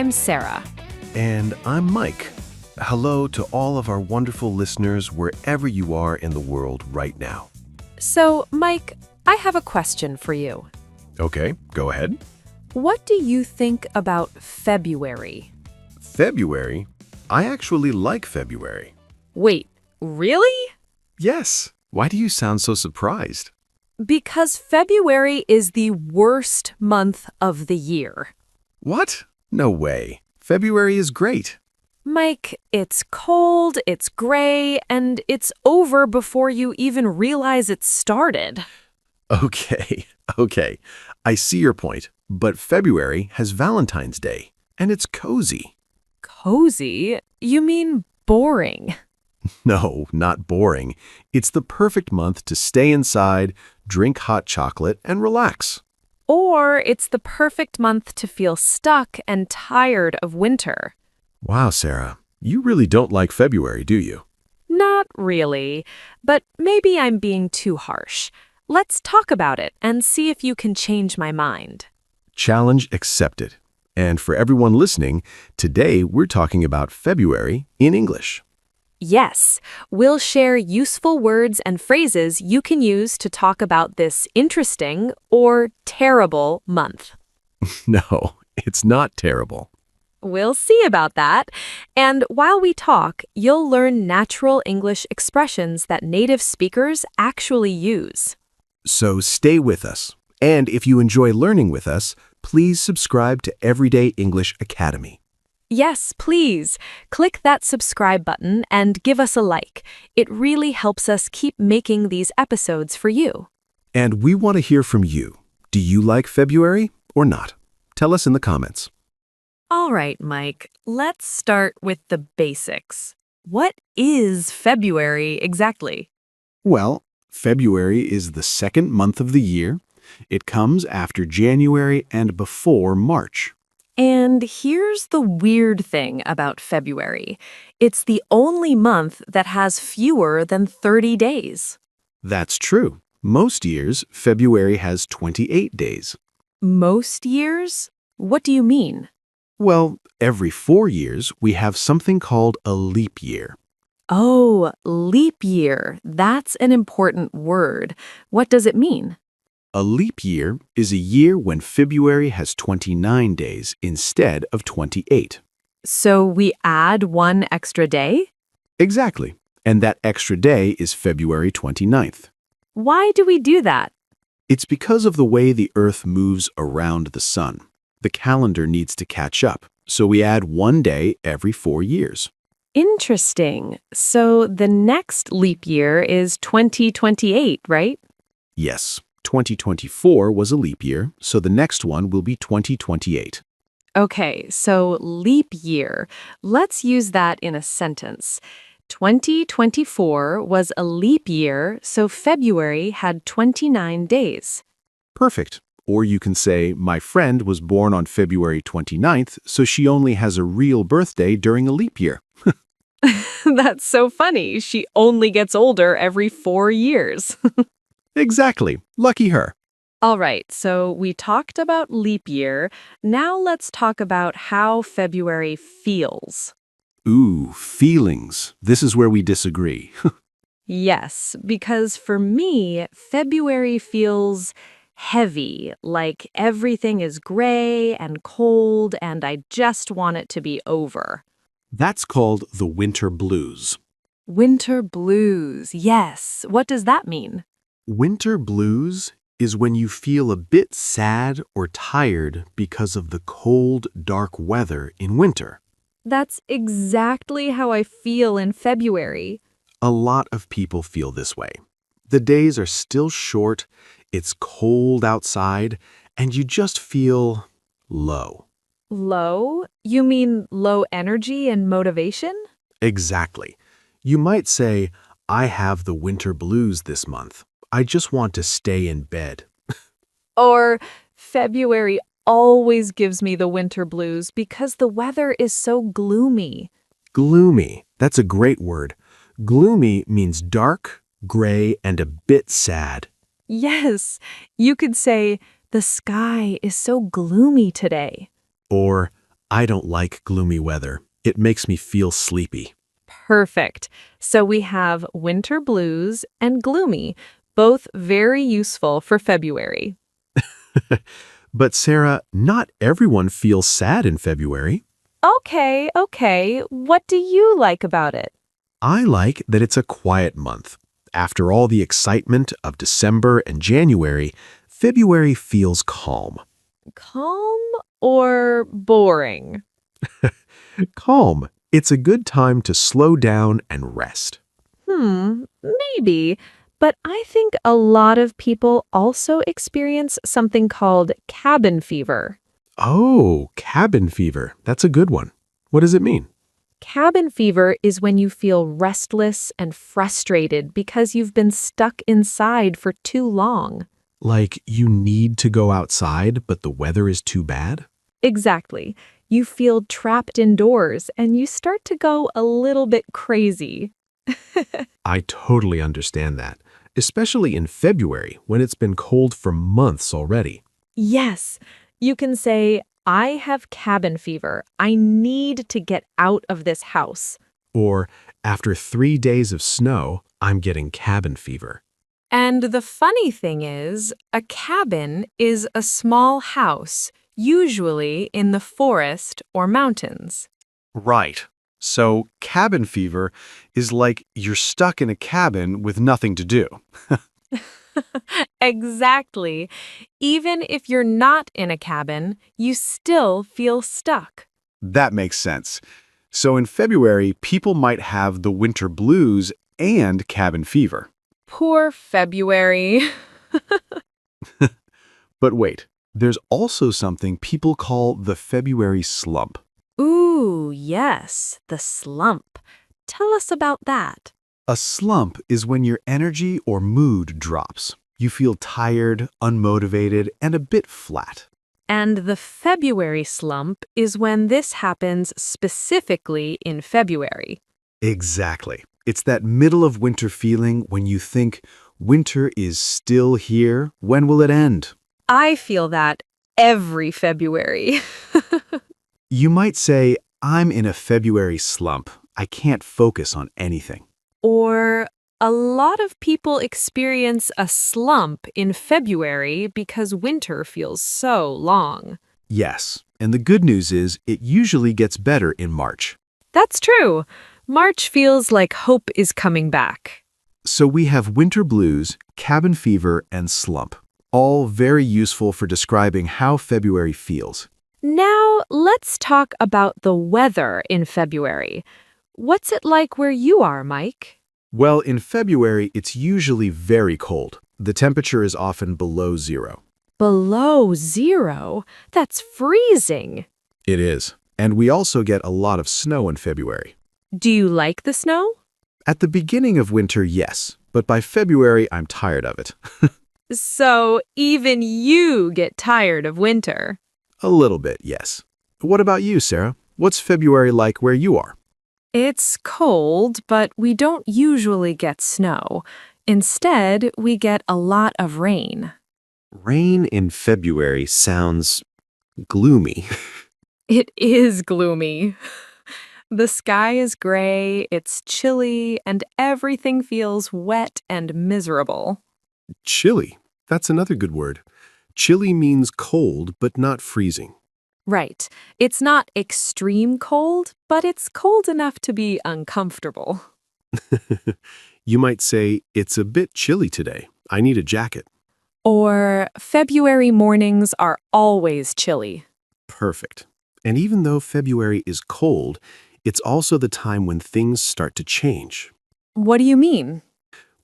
I'm Sarah. And I'm Mike. Hello to all of our wonderful listeners wherever you are in the world right now. So, Mike, I have a question for you. Okay, go ahead. What do you think about February? February? I actually like February. Wait, really? Yes. Why do you sound so surprised? Because February is the worst month of the year. What? No way. February is great. Mike, it's cold, it's gray, and it's over before you even realize it started. Okay. I see your point, but February has Valentine's Day, and it's cozy. Cozy? You mean boring? No, not boring. It's the perfect month to stay inside, drink hot chocolate, and relax. Or it's the perfect month to feel stuck and tired of winter. Wow, Sarah, you really don't like February, do you? Not really, but maybe I'm being too harsh. Let's talk about it and see if you can change my mind. Challenge accepted. And for everyone listening, today we're talking about February in English. Yes, we'll share useful words and phrases you can use to talk about this interesting or terrible month. No, it's not terrible. We'll see about that. And while we talk, you'll learn natural English expressions that native speakers actually use. So stay with us. And if you enjoy learning with us, please subscribe to Everyday English Academy. Yes, please. Click that subscribe button and give us a like. It really helps us keep making these episodes for you. And we want to hear from you. Do you like February or not? Tell us in the comments. All right, Mike, let's start with the basics. What is February exactly? Well, February is the second month of the year. It comes after January and before March. And here's the weird thing about February. It's the only month that has fewer than 30 days. That's true. Most years, February has 28 days. Most years? What do you mean? Well, every 4 years, we have something called a leap year. Oh, leap year. That's an important word. What does it mean? A leap year is a year when February has 29 days instead of 28. So we add one extra day? Exactly. And that extra day is February 29th. Why do we do that? It's because of the way the Earth moves around the sun. The calendar needs to catch up, so we add one day every 4 years. Interesting. So the next leap year is 2028, right? Yes, 2024 was a leap year, so the next one will be 2028. Okay, so leap year. Let's use that in a sentence. 2024 was a leap year, so February had 29 days. Perfect. Or you can say, my friend was born on February 29th, so she only has a real birthday during a leap year. That's so funny. She only gets older every 4 years. Exactly. Lucky her. All right, so we talked about leap year. Now let's talk about how February feels. Ooh, feelings. This is where we disagree. Yes, because for me, February feels heavy, like everything is gray and cold, and I just want it to be over. That's called the winter blues. Winter blues, yes. What does that mean? Winter blues is when you feel a bit sad or tired because of the cold, dark weather in winter. That's exactly how I feel in February. A lot of people feel this way. The days are still short, it's cold outside, and you just feel low. Low? You mean low energy and motivation? Exactly. You might say, I have the winter blues this month. I just want to stay in bed. Or February always gives me the winter blues because the weather is so gloomy. Gloomy. That's a great word. Gloomy means dark, gray, and a bit sad. Yes, you could say, the sky is so gloomy today. Or, I don't like gloomy weather. It makes me feel sleepy. Perfect. So we have winter blues and gloomy, both very useful for February. But Sarah, not everyone feels sad in February. Okay, okay. What do you like about it? I like that it's a quiet month. After all the excitement of December and January, February feels calm. Calm or boring? Calm. It's a good time to slow down and rest. Maybe. But I think a lot of people also experience something called cabin fever. Oh, cabin fever. That's a good one. What does it mean? Cabin fever is when you feel restless and frustrated because you've been stuck inside for too long. Like you need to go outside, but the weather is too bad? Exactly. You feel trapped indoors and you start to go a little bit crazy. I totally understand that, especially in February when it's been cold for months already. Yes, you can say, I have cabin fever. I need to get out of this house. Or, after 3 days of snow, I'm getting cabin fever. And the funny thing is, a cabin is a small house, usually in the forest or mountains. Right. So, cabin fever is like you're stuck in a cabin with nothing to do. Exactly. Even if you're not in a cabin, you still feel stuck. That makes sense. So, in February, people might have the winter blues and cabin fever. Poor February. But wait, there's also something people call the February slump. Ooh, yes, the slump. Tell us about that. A slump is when your energy or mood drops. You feel tired, unmotivated, and a bit flat. And the February slump is when this happens specifically in February. Exactly. It's that middle of winter feeling when you think, winter is still here, when will it end? I feel that every February. You might say, I'm in a February slump. I can't focus on anything. Or a lot of people experience a slump in February because winter feels so long. Yes, and the good news is it usually gets better in March. That's true. March feels like hope is coming back. So we have winter blues, cabin fever, and slump, all very useful for describing how February feels. Now, let's talk about the weather in February. What's it like where you are, Mike? Well, in February, it's usually very cold. The temperature is often below zero. Below zero? That's freezing. It is. And we also get a lot of snow in February. Do you like the snow? At the beginning of winter, yes, but by February, I'm tired of it. So even you get tired of winter. A little bit, yes. What about you, Sarah? What's February like where you are? It's cold, but we don't usually get snow. Instead, we get a lot of rain. Rain in February sounds gloomy. It is gloomy. The sky is gray, it's chilly, and everything feels wet and miserable. Chilly. That's another good word. Chilly means cold, but not freezing. Right. It's not extreme cold, but it's cold enough to be uncomfortable. You might say, it's a bit chilly today. I need a jacket. Or February mornings are always chilly. Perfect. And even though February is cold, it's also the time when things start to change. What do you mean?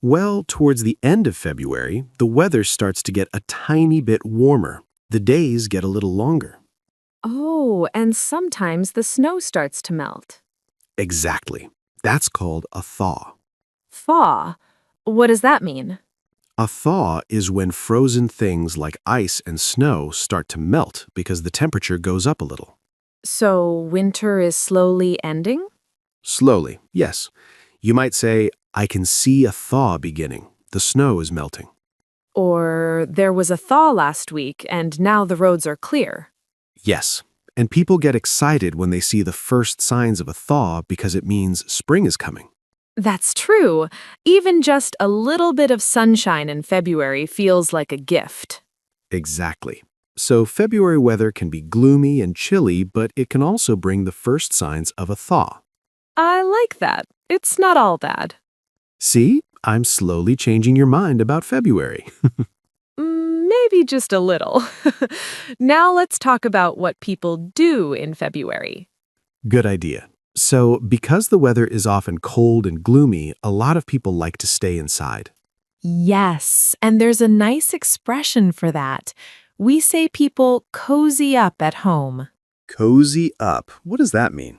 Well, towards the end of February, the weather starts to get a tiny bit warmer. The days get a little longer. Oh, and sometimes the snow starts to melt. Exactly. That's called a thaw. Thaw? What does that mean? A thaw is when frozen things like ice and snow start to melt because the temperature goes up a little. So winter is slowly ending? Slowly, yes. You might say, I can see a thaw beginning. The snow is melting. Or there was a thaw last week and now the roads are clear. Yes, And people get excited when they see the first signs of a thaw because it means spring is coming. That's true. Even just a little bit of sunshine in February feels like a gift. Exactly. So February weather can be gloomy and chilly, but it can also bring the first signs of a thaw. I like that. It's not all bad. See, I'm slowly changing your mind about February. Maybe just a little. Now let's talk about what people do in February. Good idea. So, because the weather is often cold and gloomy, a lot of people like to stay inside. Yes, and there's a nice expression for that. We say people cozy up at home. Cozy up. What does that mean?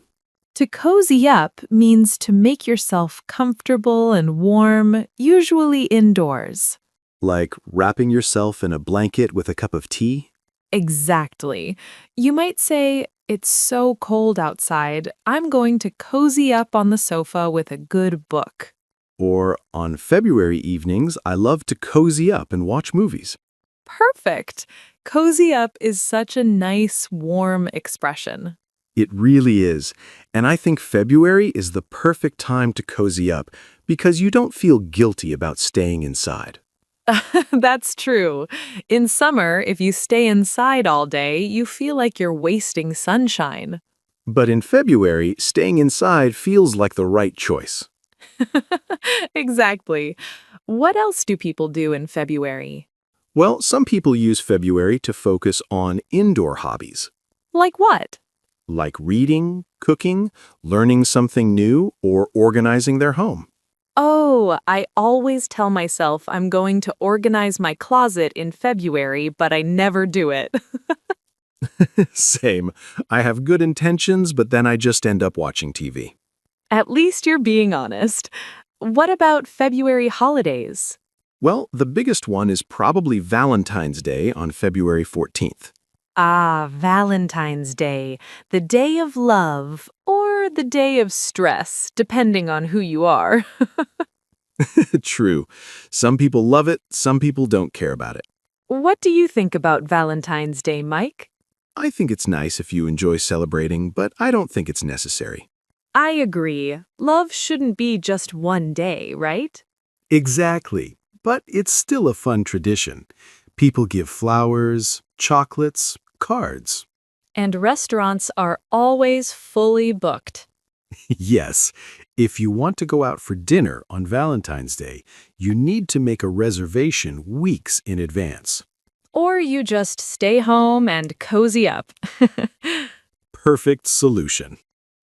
To cozy up means to make yourself comfortable and warm, usually indoors. Like wrapping yourself in a blanket with a cup of tea? Exactly. You might say, "It's so cold outside. I'm going to cozy up on the sofa with a good book." Or on February evenings, I love to cozy up and watch movies. Perfect. Cozy up is such a nice, warm expression. It really is. And I think February is the perfect time to cozy up because you don't feel guilty about staying inside. That's true. In summer, if you stay inside all day, you feel like you're wasting sunshine. But in February, staying inside feels like the right choice. Exactly. What else do people do in February? Well, some people use February to focus on indoor hobbies, Like what? like reading, cooking, learning something new, or organizing their home. Oh, I always tell myself I'm going to organize my closet in February, but I never do it. Same. I have good intentions, but then I just end up watching TV. At least you're being honest. What about February holidays? Well, the biggest one is probably Valentine's Day on February 14th. Ah, Valentine's Day, the day of love, or the day of stress, depending on who you are. True. Some people love it, some people don't care about it. What do you think about Valentine's Day, Mike? I think it's nice if you enjoy celebrating, but I don't think it's necessary. I agree. Love shouldn't be just one day, right? Exactly. But it's still a fun tradition. People give flowers, chocolates, cards. And restaurants are always fully booked. Yes, if you want to go out for dinner on Valentine's Day, you need to make a reservation weeks in advance. Or you just stay home and cozy up. Perfect solution.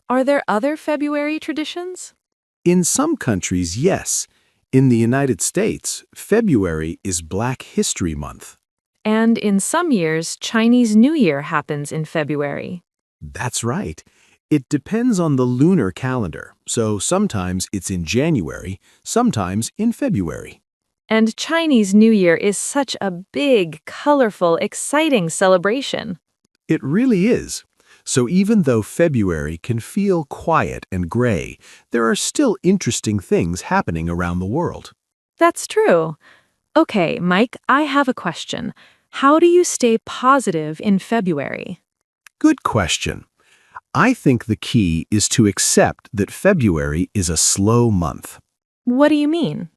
Are there other February traditions? In some countries, yes. In the United States, February is Black History Month. And in some years, Chinese New Year happens in February. That's right. It depends on the lunar calendar, so sometimes it's in January, sometimes in February. And Chinese New Year is such a big, colorful, exciting celebration. It really is. So even though February can feel quiet and gray, there are still interesting things happening around the world. That's true. Okay, Mike, I have a question. How do you stay positive in February? Good question. I think the key is to accept that February is a slow month. What do you mean?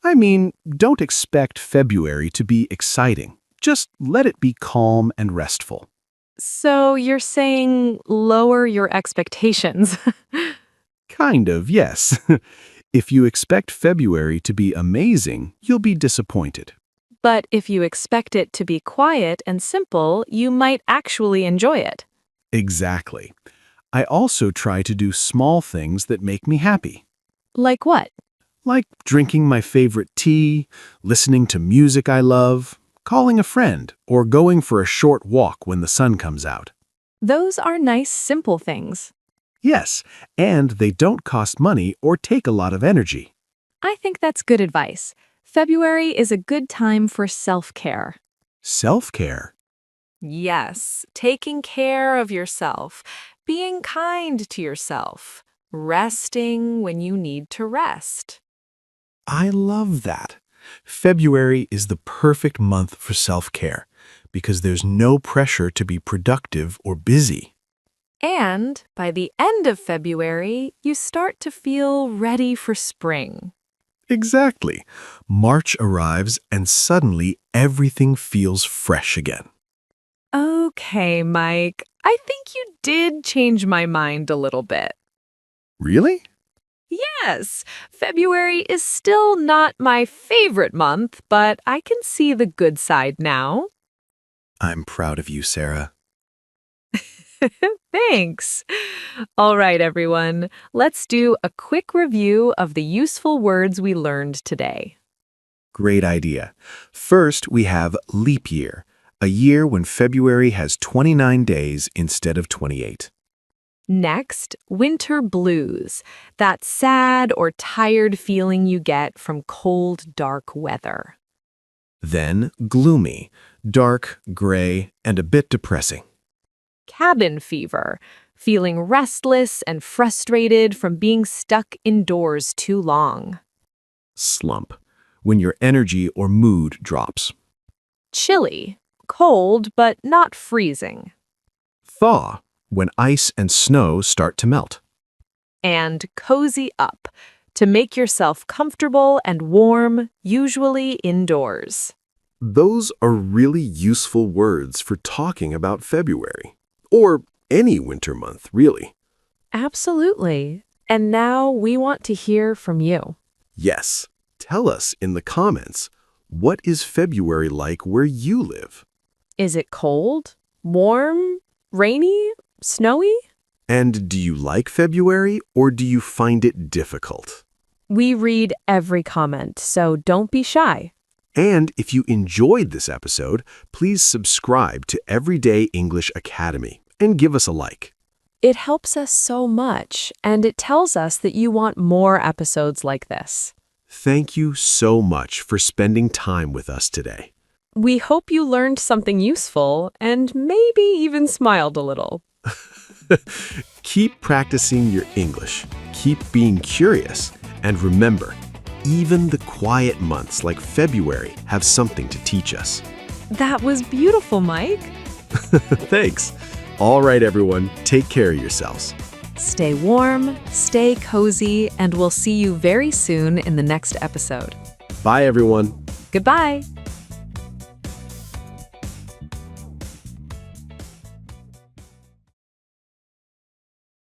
I mean, don't expect February to be exciting. Just let it be calm and restful. So you're saying lower your expectations. Kind of, yes. If you expect February to be amazing, you'll be disappointed. But if you expect it to be quiet and simple, you might actually enjoy it. Exactly. I also try to do small things that make me happy. Like what? Like drinking my favorite tea, listening to music I love, calling a friend, or going for a short walk when the sun comes out. Those are nice, simple things. Yes, and they don't cost money or take a lot of energy. I think that's good advice. February is a good time for self-care. Self-care. Yes, taking care of yourself, being kind to yourself, resting when you need to rest. I love that. February is the perfect month for self-care because there's no pressure to be productive or busy. And by the end of February, you start to feel ready for spring. Exactly. March arrives and suddenly everything feels fresh again. Okay, Mike, I think you did change my mind a little bit. Really? Yes, February is still not my favorite month, but I can see the good side now. I'm proud of you, Sarah. Thanks. All right, everyone, let's do a quick review of the useful words we learned today. Great idea. First, we have leap year, a year when February has 29 days instead of 28. Next, winter blues, that sad or tired feeling you get from cold, dark weather. Then, gloomy, dark, gray, and a bit depressing. Cabin fever, feeling restless and frustrated from being stuck indoors too long. Slump, when your energy or mood drops. Chilly, cold but not freezing. Thaw, when ice and snow start to melt. And cozy up, to make yourself comfortable and warm, usually indoors. Those are really useful words for talking about February. Or any winter month, really. Absolutely. And now we want to hear from you. Yes, tell us in the comments, what is February like where you live? Is it cold, warm, rainy, snowy? And do you like February or do you find it difficult? We read every comment, so don't be shy. And if you enjoyed this episode, please subscribe to Everyday English Academy and give us a like. It helps us so much, and it tells us that you want more episodes like this. Thank you so much for spending time with us today. We hope you learned something useful and maybe even smiled a little. Keep practicing your English, keep being curious, and remember, even the quiet months like February have something to teach us. That was beautiful, Mike. Thanks. All right, everyone, take care of yourselves. Stay warm, stay cozy, and we'll see you very soon in the next episode. Bye, everyone. Goodbye.